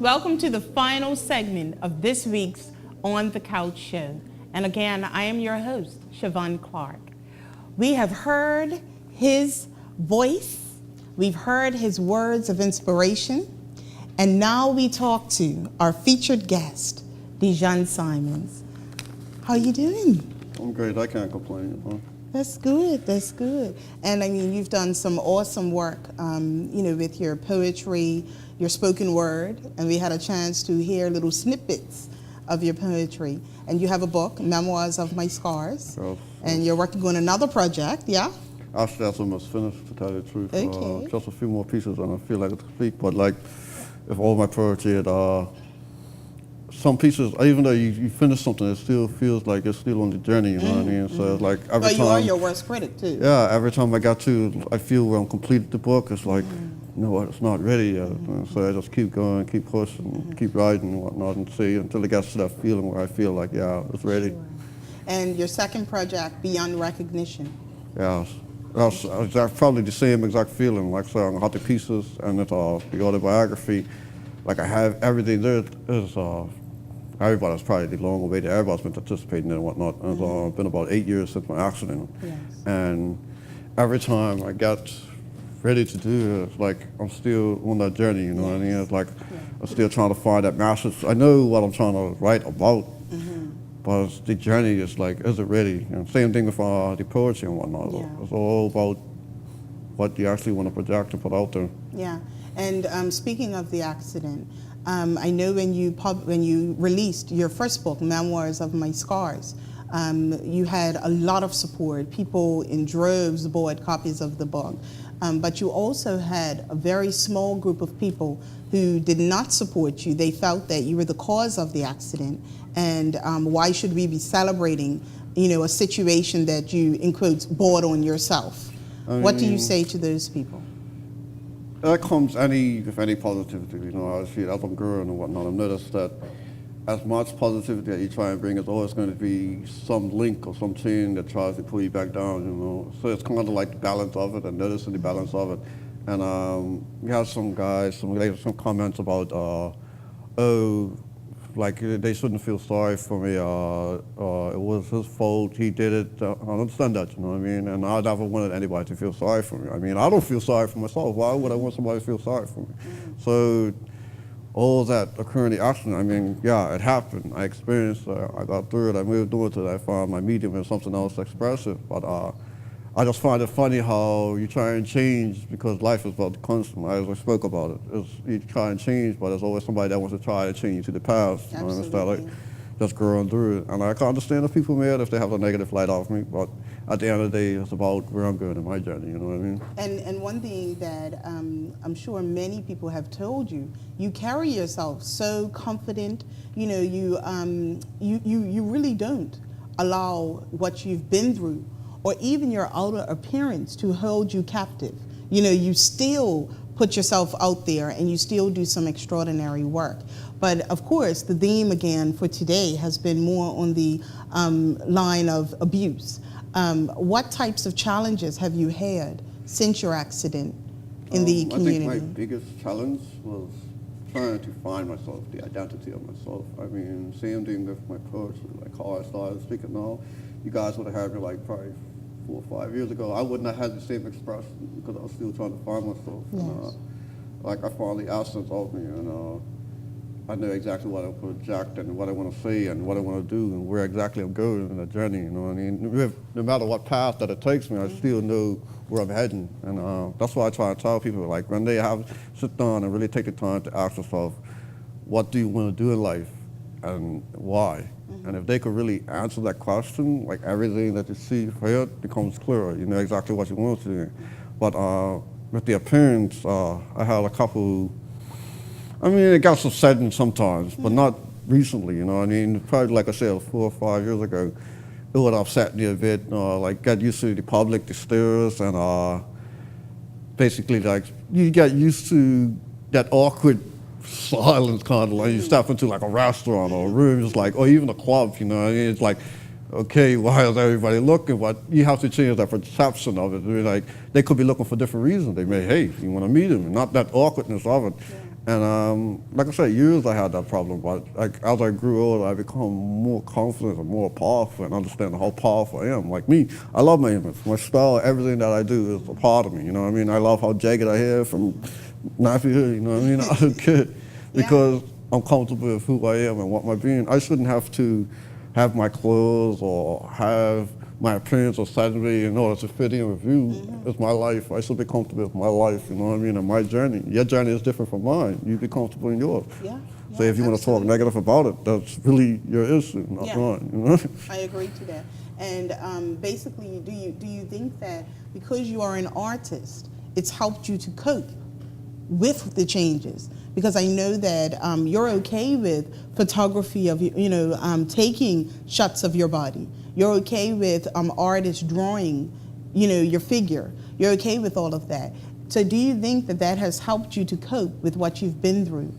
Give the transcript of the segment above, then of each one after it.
Welcome to the final segment of this week's On the Couch show. And again, I am your host, Siobhan Clark. We have heard his voice, we've heard his words of inspiration, and now we talk to our featured guest, DeJon Simons. How you doing? I'm great. I can't complain. Huh? That's good. That's good. And I mean, you've done some awesome work, with your poetry, your spoken word, and we had a chance to hear little snippets of your poetry. And you have a book, Memoirs of My Scars, and you're working on another project, yeah? Actually, that's almost finished, to tell you the truth. Okay. Just a few more pieces, and I feel like I could speak. But like, if all my poetry, some pieces, even though you finish something, it still feels like it's still on the journey, you know what I mean? So it's like every time. You are your worst critic too. Yeah, every time I feel when I'm completed the book, it's like, you know what, it's not ready yet. So I just keep going, keep pushing, keep writing and whatnot, and see until it gets to that feeling where I feel like, yeah, it's ready. Sure. And your second project, Beyond Recognition. Yeah, that's probably the same exact feeling, like saying Hot to Pieces, and it's the autobiography. Like I have everything there. Everybody's probably long awaited. Everybody's been participating in it and whatnot. And it's been about 8 years since my accident. Yes. And every time I got ready to do it, it's like I'm still on that journey, you know what I mean? It's like I'm still trying to find that message. I know what I'm trying to write about, but it's the journey is like, is it ready? And same thing with the poetry and whatnot. Yeah. It's all about what you actually want to project and put out there. Yeah, and speaking of the accident, I know when you released your first book, Memoirs of My Scars, you had a lot of support. People in droves bought copies of the book. But you also had a very small group of people who did not support you. They felt that you were the cause of the accident, and why should we be celebrating, a situation that you, in quotes, brought on yourself? What do you say to those people? That comes with any positivity, I see it as I'm growing and whatnot. I've noticed that as much positivity that you try and bring, it's always going to be some link or some chain that tries to pull you back down, So it's kind of like the balance of it and noticing the balance of it. And we had some guys, some comments about, like they shouldn't feel sorry for me. It was his fault. He did it. I understand that, you know what I mean? And I never wanted anybody to feel sorry for me. I mean, I don't feel sorry for myself. Why would I want somebody to feel sorry for me? So all that occurring in the accident, I mean, yeah, it happened. I experienced it. I got through it. I moved on to it. I found my medium and something else expressive. But I just find it funny how you try and change because life is about the constant. I spoke about it. You try and change, but there's always somebody that wants to try to change you to the past. Instead of just growing through it. And I can understand if people mad if they have a negative light off me, but at the end of the day, it's about where I'm going in my journey, you know what I mean? And one thing that I'm sure many people have told you, you carry yourself so confident, you really don't allow what you've been through or even your outer appearance to hold you captive. You still put yourself out there and you still do some extraordinary work. But of course, the theme again for today has been more on the line of abuse. What types of challenges have you had since your accident in the community? I think my biggest challenge was trying to find myself, the identity of myself. I mean, same thing with my poetry, like how I started speaking now. You guys would have had me like probably 4 or 5 years ago. I wouldn't have had the same expression because I was still trying to find myself. Yes. And, like I found the essence of me, and I know exactly what I project and what I want to say and what I want to do and where exactly I'm going in the journey, you know what I mean? No matter what path that it takes me, I still know where I'm heading. And that's why I try to tell people, like when they sit down and really take the time to ask themselves, what do you want to do in life and why? And if they could really answer that question, like everything that you see here becomes clearer. You know exactly what you want to do. But with the appearance, I had a couple. I mean, it got upsetting sometimes, but not recently, you know what I mean? Probably, like I said, 4 or 5 years ago, it would upset me a bit, like got used to the public, the stares, and basically, like, you get used to that awkward silence kind of like you step into like a restaurant or a room, just like, or even a club, you know, it's like, okay, why is everybody looking? But you have to change that perception of it. I mean, like, they could be looking for different reasons. They may, hey, you want to meet them, not that awkwardness of it. Yeah. And like I said, years I had that problem, but like as I grew older, I become more confident and more powerful and understand how powerful I am. Like me, I love my image, my style, everything that I do is a part of me. You know what I mean? I love how jagged I hair from nappy hair. You know what I mean? I don't care because I'm comfortable with who I am and what my being. I shouldn't have to have my clothes or have my appearance or Saturday in order to fit in with you. It's my life. I should be comfortable with my life, you know what I mean, and my journey. Your journey is different from mine. You be comfortable in yours. So if you want to talk negative about it, that's really your issue, not mine. You know? I agree to that. And basically, do you think that because you are an artist, it's helped you to cope with the changes? Because I know that you're okay with photography of, taking shots of your body. You're okay with artists drawing, your figure. You're okay with all of that. So do you think that that has helped you to cope with what you've been through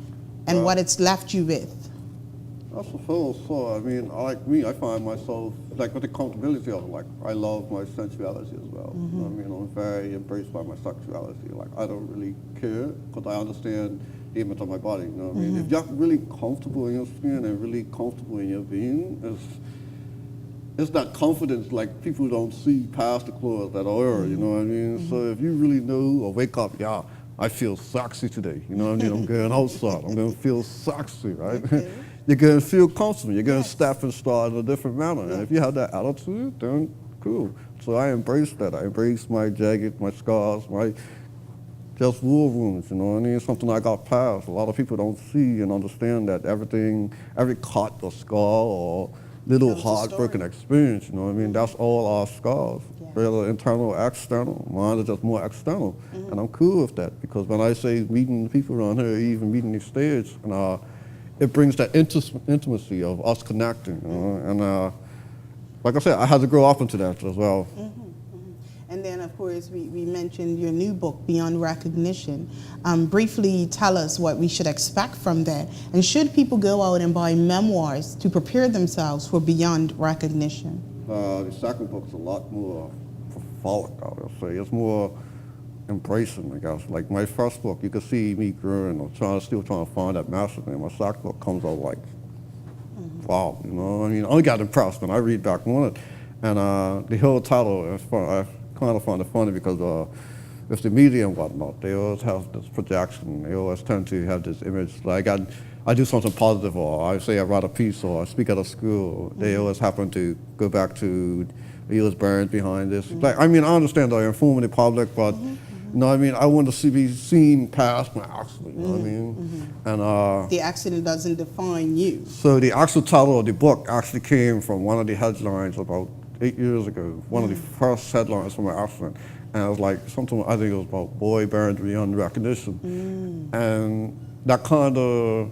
and what it's left you with? That's a full thought. I mean, like me, I find myself, like with the comfortability of it, like I love my sensuality as well. You know what I mean? I'm very embraced by my sexuality. Like I don't really care because I understand the image of my body, you know what I mean? If you're really comfortable in your skin and really comfortable in your being, it's that confidence, like people don't see past the clothes that are, you know what I mean? So if you really know or wake up, I feel sexy today, you know what I mean? I'm going outside, I'm going to feel sexy, right? You're going to feel comfortable, you're going to step and start in a different manner. And if you have that attitude, then cool. So I embrace that. I embrace my jagged, my scars, my just war wounds, you know what I mean? Something I got past. A lot of people don't see and understand that every cut or scar or little heartbreaking experience, you know what I mean? That's all our scars, whether internal or external. Mine is just more external, and I'm cool with that because when I say meeting people around here, even meeting these stage, and it brings that intimacy of us connecting, you know? And like I said, I had to grow up into that as well. And then, of course, we mentioned your new book, Beyond Recognition. Briefly tell us what we should expect from that. And should people go out and buy memoirs to prepare themselves for Beyond Recognition? The second book's a lot more prophetic, I would say. It's more embracing, I guess. Like my first book, you could see me growing or still trying to find that master thing. My second book comes out like, wow, you know, I mean, I got impressed when I read back on it. And the whole title is fun. I kind of find it funny because with the media and whatnot, they always have this projection. They always tend to have this image. Like I do something positive, or I say I write a piece, or I speak at a school. They always happen to go back to he was buried behind this. Like, I mean, I understand that I inform the public, but you know what I mean? I want to be seen past my accident, you know what I mean? And the accident doesn't define you. So the actual title of the book actually came from one of the headlines about 8 years ago, one of the first headlines from my accident. And it was like something, I think it was about boy buried beyond recognition. And that kind of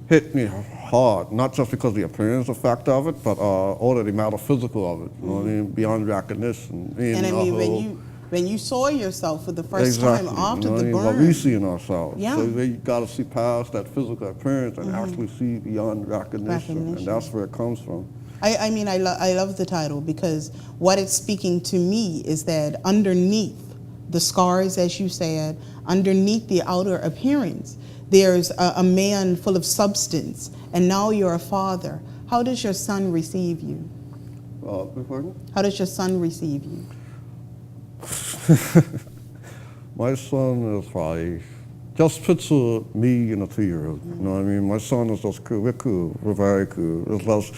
hit me hard, not just because of the appearance effect of it, but all of the metaphysical of it, you know what I mean, beyond recognition. And I mean, when you saw yourself for the first time after the burn. What we see in ourselves. So you got to see past that physical appearance and actually see beyond recognition. And that's where it comes from. I mean, I love the title because what it's speaking to me is that underneath the scars, as you said, underneath the outer appearance, there's a man full of substance, and now you're a father. How does your son receive you? How does your son receive you? My son is probably, just picture me and a 2-year-old, you know what I mean? My son is just cool, we're cool, we're very cool. It's just,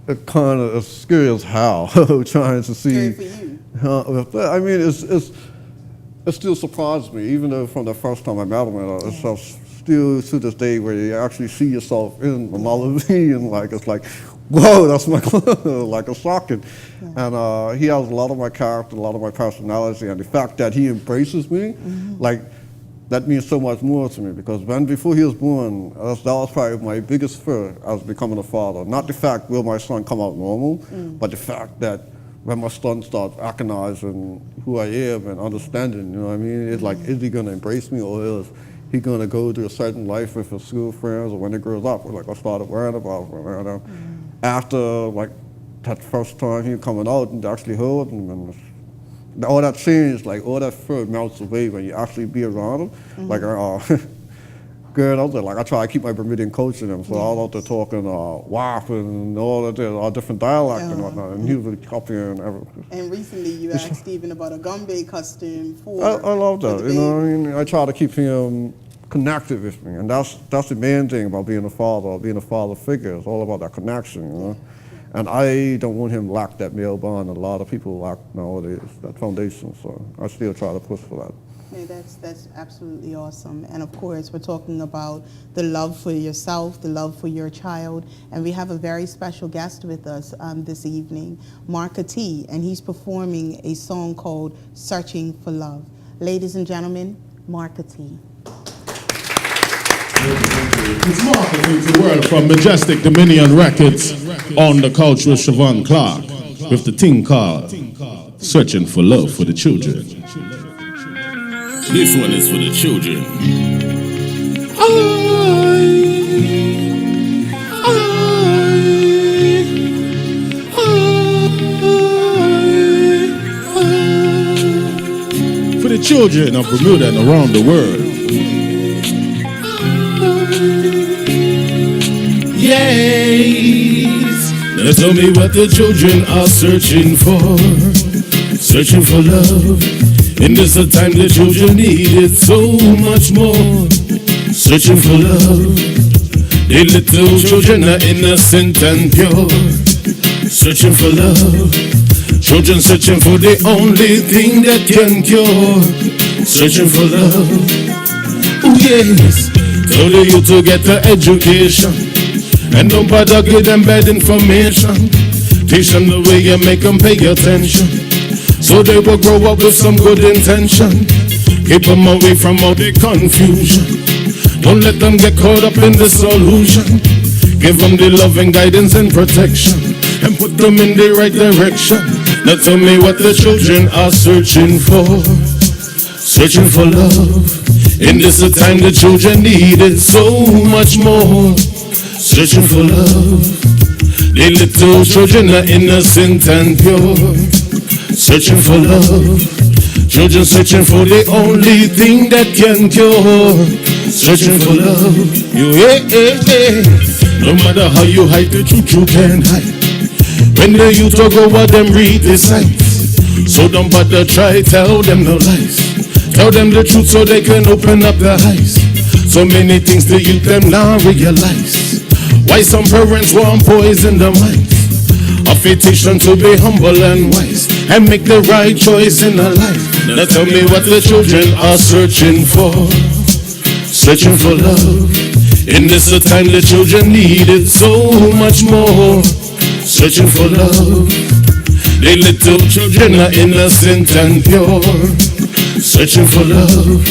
it kind of as scary as hell, trying to see. Scary for you. I mean, it still surprised me, even though from the first time I met him, it's just still to this day where you actually see yourself in another me, and like it's like, whoa, that's my like a shocking. And he has a lot of my character, a lot of my personality, and the fact that he embraces me, like. That means so much more to me because before he was born, that was probably my biggest fear as becoming a father. Not the fact will my son come out normal, but the fact that when my son starts recognizing who I am and understanding, you know what I mean? It's like, is he going to embrace me or is he going to go through a certain life with his school friends or when he grows up? Like I started worrying about him. After like that first time he coming out and actually holding him and all that changed, like all that fear melts away when you actually be around him. Like good out there. Like I try to keep my Bermudian culture in them, so I was out there talking WAP and all that, all different dialects and whatnot, and he was copying everything. And recently you asked Stephen about a Gombe costume for I love that, the you know what I mean? I try to keep him connected with me, and that's the main thing about being a father, or being a father figure. It's all about that connection, you know? And I don't want him to lack that male bond. A lot of people lack nowadays, that foundation, so I still try to push for that. Yeah, that's absolutely awesome. And of course, we're talking about the love for yourself, the love for your child, and we have a very special guest with us this evening, Marka T, and he's performing a song called Searching for Love. Ladies and gentlemen, Marka T. It's Marka T, the world from Majestic Dominion Records, on the couch with Siobhan Clark, with the thing called Searching for Love for the Children. This one is for the children. For the children of Bermuda and around the world. Yes. Now tell me what the children are searching for. Searching for love. In this time the children need it so much more. Searching for love. The little children are innocent and pure. Searching for love. Children searching for the only thing that can cure. Searching for love. Oh yes. Tell the youth to get the education, and don't bother give them bad information. Teach them the way you make them pay attention, so they will grow up with some good intention. Keep them away from all the confusion. Don't let them get caught up in the solution. Give them the love and guidance and protection, and put them in the right direction. Now tell me what the children are searching for. Searching for love. In this time the children need it so much more. Searching for love. The little children are innocent and pure. Searching for love. Children searching for the only thing that can cure. Searching for love. You no matter how you hide the truth, you can't hide. When the youth talk over them, read the signs. So don't bother try, tell them no lies. Tell them the truth so they can open up their eyes. So many things the youth them now realize. Why some parents want poison their minds. Of it teach them to be humble and wise, and make the right choice in their life. Now tell me what the children are searching for. Searching for love. In this time the children need it so much more. Searching for love. The little children are innocent and pure. Searching for love.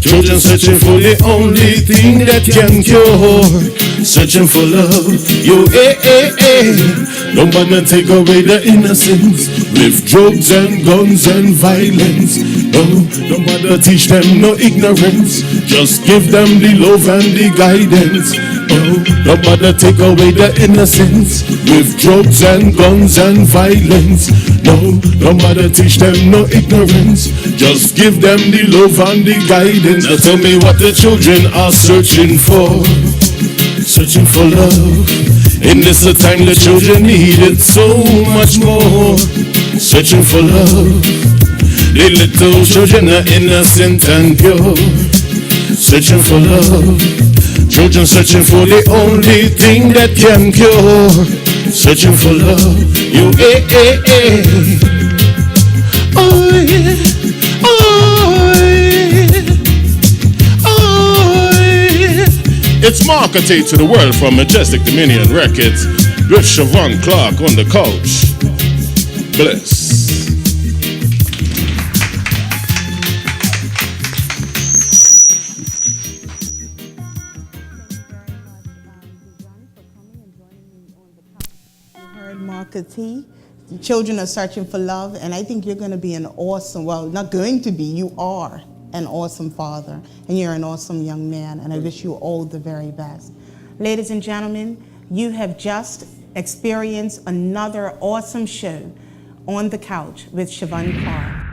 Children searching for the only thing that can cure. Searching for love. You don't wanna take away the innocence with drugs and guns and violence. No, don't bother teach them no ignorance. Just give them the love and the guidance. No, don't bother take away the innocence with drugs and guns and violence. No, don't bother teach them no ignorance. Just give them the love and the guidance. Now tell me what the children are searching for. Searching for love. In this time the children need it so much more. Searching for love. The little children are innocent and pure. Searching for love. Children searching for the only thing that can cure. Searching for love. You oh yeah. It's Marka T to the world from Majestic Dominion Records, with Siobhan Clark on the couch. Bless. Marka T. The children are searching for love, and I think you're going to be an awesome, well, not going to be, you are an awesome father, and you're an awesome young man, and I wish you all the very best. Ladies and gentlemen, you have just experienced another awesome show on the couch with Siobhan Clark.